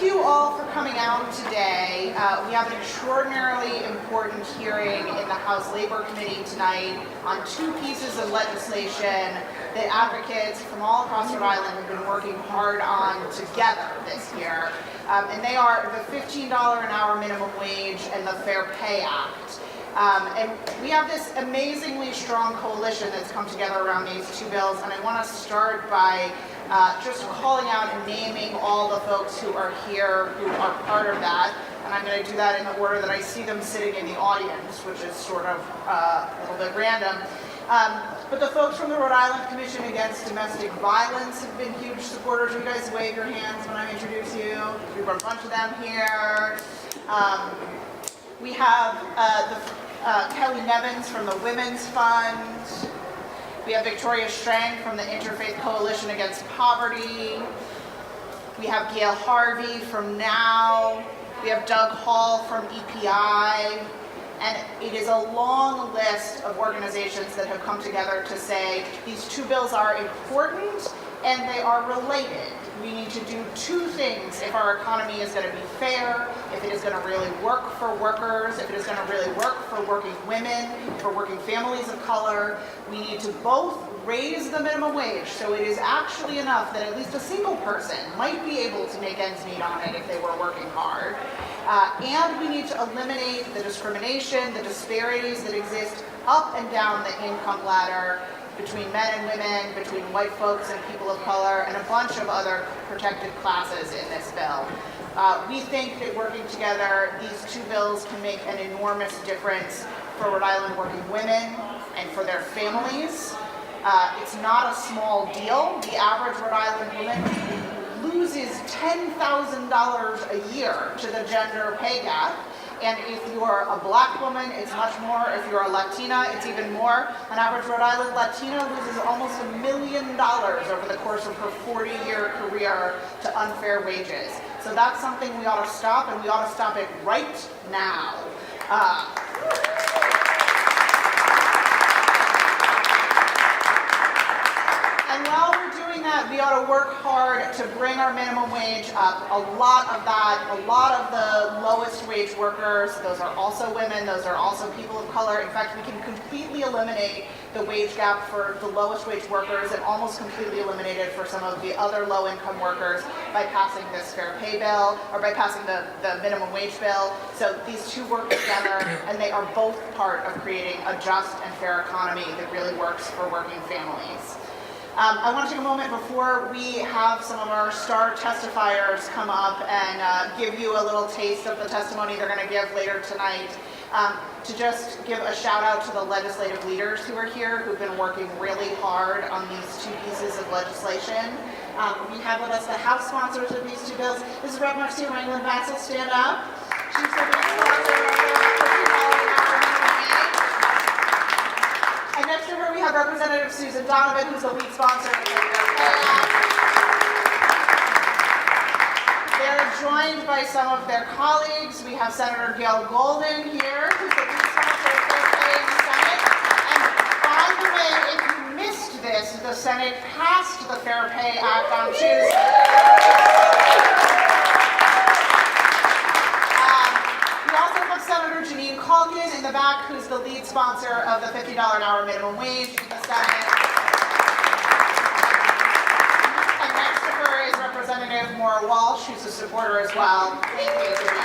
thank you all for coming out today. We have an extraordinarily important hearing in the House Labor Committee tonight on two pieces of legislation that advocates from all across Rhode Island have been working hard on together this year. And they are the $15 an hour minimum wage and the Fair Pay Act. And we have this amazingly strong coalition that's come together around these two bills, and I want to start by just calling out and naming all the folks who are here who are part of that. And I'm going to do that in the order that I see them sitting in the audience, which is sort of a little bit random. But the folks from the Rhode Island Commission Against Domestic Violence have been huge supporters. You guys wave your hands when I introduce you. We've got a bunch of them here. We have Kelly Nevins from the Women's Fund. We have Victoria Strang from the Interfaith Coalition Against Poverty. We have Gail Harvey from NOW. We have Doug Hall from EPI. And it is a long list of organizations that have come together to say these two bills are important and they are related. We need to do two things if our economy is going to be fair, if it is going to really work for workers, if it is going to really work for working women, for working families of color. We need to both raise the minimum wage so it is actually enough that at least a single person might be able to make ends meet on it if they were working hard. And we need to eliminate the discrimination, the disparities that exist up and down the income ladder between men and women, between white folks and people of color, and a bunch of other protected classes in this bill. We think that working together, these two bills can make an enormous difference for Rhode Island working women and for their families. It's not a small deal. The average Rhode Island woman loses $10,000 a year to the gender pay gap. And if you're a black woman, it's much more. If you're a Latina, it's even more. An average Rhode Island Latina loses almost $1 million over the course of her 40-year career to unfair wages. So that's something we ought to stop, and we ought to stop it right now. And while we're doing that, we ought to work hard to bring our minimum wage up. A lot of the lowest wage workers, those are also women, those are also people of color. In fact, we can completely eliminate the wage gap for the lowest wage workers and almost completely eliminate it for some of the other low-income workers by passing this fair pay bill, or by passing the minimum wage bill. So these two work together, and they are both part of creating a just and fair economy that really works for working families. I want to take a moment before we have some of our star testifiers come up and give you a little taste of the testimony they're going to give later tonight, to just give a shout out to the legislative leaders who are here who've been working really hard on these two pieces of legislation. We have with us the House sponsors of these two bills. This is Rep. Marcia Ranglin Batzel. Stand up. She's the big sponsor of the And next to her we have Representative Susan Donovan, who's the lead sponsor of the Fair Pay Act. They're joined by some of their colleagues. We have Senator Gail Golden here, who's the lead sponsor of Fair Pay in the Senate. And by the way, if you missed this, the Senate passed the Fair Pay Act on Tuesday. Senator Jeanine Calkin in the back, who's the lead sponsor of the $50 an hour minimum wage in the Senate. And next to her is Representative Maura Walsh, who's a supporter as well. Thank you.